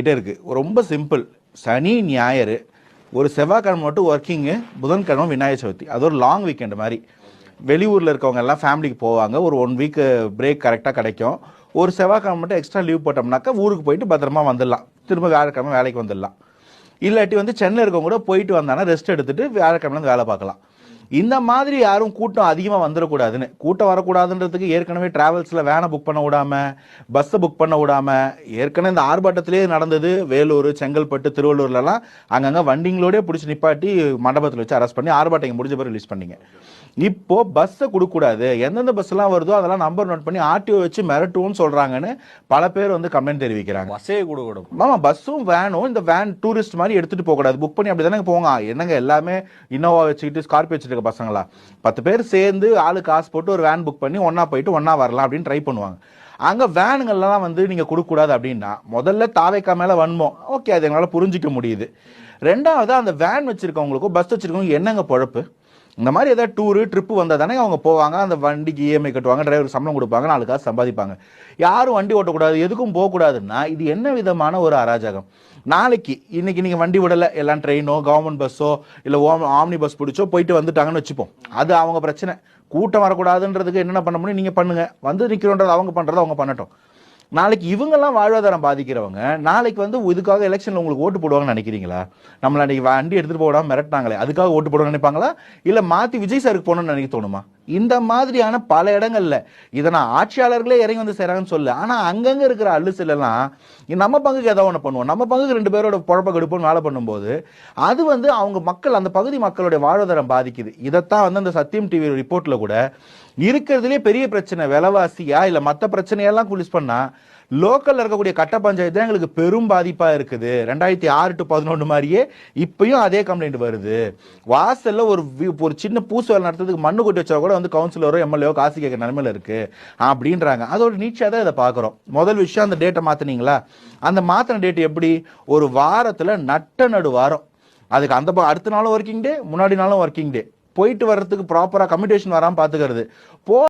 கிட்ட இருக்கு. ரொம்ப சிம்பிள். சனி ஞாயிறு ஒரு செவ்வாய்க்கிழமை மட்டும் ஒர்க்கிங்கு, புதன்கிழமை விநாயகர் சதுர்த்தி. அது ஒரு லாங் வீக்கெண்ட் மாதிரி. வெளியூரில் இருக்கவங்க எல்லாம் ஃபேமிலிக்கு போவாங்க. ஒரு 1 வீக் பிரேக் கரெக்டாக கிடைக்கும். ஒரு செவ்வாய்க்கிழமை மட்டும் எக்ஸ்ட்ரா லீவ் போட்டோம்னாக்கா ஊருக்கு போயிட்டு பத்திரமா வந்துடலாம். திரும்ப வியாழக்கிழமை வேலைக்கு வந்துடலாம். இல்லாட்டி சென்னையில் இருக்கவங்க கூட போயிட்டு வந்தாங்கன்னா ரெஸ்ட் எடுத்துட்டு வியாழக்கிழமை வேலை பார்க்கலாம். இந்த மாதிரி யாரும் கூட்டம் அதிகமாக வந்துடக்கூடாதுன்னு, கூட்டம் வரக்கூடாதுன்றதுக்கு ஏற்கனவே டிராவல்ஸில் வேனை புக் பண்ண விடாம, பஸ்ஸை புக் பண்ண விடாம, ஏற்கனவே இந்த ஆர்ப்பாட்டத்திலே நடந்தது. வேலூர், செங்கல்பட்டு, திருவள்ளூர்லாம் அங்கங்கே வண்டிங்களோடய பிடிச்சி நிப்பாட்டி மண்டபத்தில் வச்சு அரெஸ்ட் பண்ணி ஆர்ப்பாட்டம் முடிஞ்ச பிறகு ரிலீஸ் பண்ணீங்க. இப்போ பஸ்ஸை கொடுக்கக்கூடாது, எந்தெந்த பஸ்ஸெல்லாம் வருதோ அதெல்லாம் நம்பர் நோட் பண்ணி ஆர்டிஓ வச்சு மிரட்டுவோம்னு சொல்றாங்கன்னு பல பேர் கமெண்ட் தெரிவிக்கிறாங்க. பஸ்ஸே கொடுக்கணும். ஆமா, பஸ்ஸும் வேனும் இந்த வேன் டூரிஸ்ட் மாதிரி எடுத்துட்டு போக கூடாது. புக் பண்ணி அப்படி தானே போங்க. என்னங்க எல்லாமே இன்னோவா வச்சுக்கிட்டு ஸ்கார்பியோ வச்சுட்டு பசங்களா? 10 பேர் சேர்ந்து ஆளு காசு போட்டு ஒரு வேன் புக் பண்ணி ஒன்னா போயிட்டு ஒன்னா வரலாம் அப்படின்னு ட்ரை பண்ணுவாங்க. அங்க வேனுங்கள்லாம் நீங்க கொடுக்கக்கூடாது அப்படின்னா முதல்ல தாவேக்கா மேல வன்மம், ஓகே, அது எங்களால புரிஞ்சிக்க முடியுது. ரெண்டாவது அந்த வேன் வச்சிருக்கவங்களுக்கும் பஸ் வச்சிருக்கவங்க என்னங்க பொழப்பு? இந்த மாதிரி ஏதாவது டூரு ட்ரிப்பு வந்தால் தானே அவங்க போவாங்க. அந்த வண்டிக்கு இஎம்ஐ கட்டுவாங்க, டிரைவருக்கு சம்பளம் கொடுப்பாங்க, 4 காசு சம்பாதிப்பாங்க. யாரும் வண்டி ஓட்டக்கூடாது, எதுக்கும் போகக்கூடாதுன்னா இது என்ன விதமான ஒரு அராஜகம்? நாளைக்கு இன்னைக்கு நீங்கள் வண்டி விடலை, எல்லாம் ட்ரெயினோ கவர்மெண்ட் பஸ்ஸோ இல்லை ஆம்னி பஸ் பிடிச்சோ போயிட்டு வந்துட்டாங்கன்னு வச்சுப்போம். அது அவங்க பிரச்சனை. கூட்டம் வரக்கூடாதுன்றதுக்கு என்னென்ன பண்ண முடியும் நீங்கள் பண்ணுங்க. நிற்கிறோன்றது அவங்க பண்ணுறதை அவங்க பண்ணட்டும். நாளைக்கு இவங்கெல்லாம் வாழ்வாதாரம் பாதிக்கிறவங்க நாளைக்கு இதுக்காக எலெக்ஷன்ல உங்களுக்கு ஓட்டு போடுவாங்கன்னு நினைக்கிறீங்களா? நம்மள அன்னைக்கு வண்டி எடுத்துட்டு போடாம மிரட்டினாங்களே, அதுக்காக ஓட்டு போடணும்னு நினைப்பாங்களா? இல்ல மாத்தி விஜய் சாருக்கு போகணும்னு நினைக்க தோணுமா? இந்த மாதிரியான பல இடங்கள்ல இதை நான் ஆட்சியாளர்களே இறங்கி செய்யறாங்கன்னு சொல்ல, ஆனா அங்கங்க இருக்கிற அல்லுசெல்லாம் நம்ம பங்குக்கு ஏதாவது ஒன்று பண்ணுவோம், நம்ம பங்குக்கு 2 பேரோட பொழப்ப கெடுப்போம் வேலை பண்ணும்போது அது அவங்க மக்கள், அந்த பகுதி மக்களுடைய வாழ்வாதாரம் பாதிக்குது. இதைத்தான் அந்த சத்தியம் டிவி ரிப்போர்ட்ல கூட இருக்கிறதுலே பெரிய பிரச்சனை விலைவாசியா இல்ல மற்ற பிரச்சனையெல்லாம் குளிஸ் பண்ணா லோக்கல்ல இருக்கக்கூடிய கட்ட பஞ்சாயத்து எங்களுக்கு பெரும் பாதிப்பா இருக்குது. 2006 to 11 மாதிரியே இப்பயும் அதே கம்ப்ளைண்ட் வருது. வாசல்ல ஒரு சின்ன பூசு வேலை நடத்துறதுக்கு மண்ணு கொட்டி வச்சா கூட கவுன்சிலரோ எம்எல்ஏ காசு கேட்க நிலைமையில இருக்கு அப்படின்றாங்க. அதோட நீட்சியா தான் இதை பாக்குறோம். முதல் விஷயம் அந்த டேட்டை மாத்தினீங்களா? அந்த மாத்தின டேட் எப்படி? ஒரு வாரத்துல நடு வாரம், அதுக்கு அந்த அடுத்த நாளும் ஒர்க்கிங் டே, முன்னாடி நாளும் ஒர்க்கிங் டே, போயிட்டு வர்றதுக்கு ப்ராப்பரா கம்யூனிகேஷன் வராம பாத்துக்கிறது.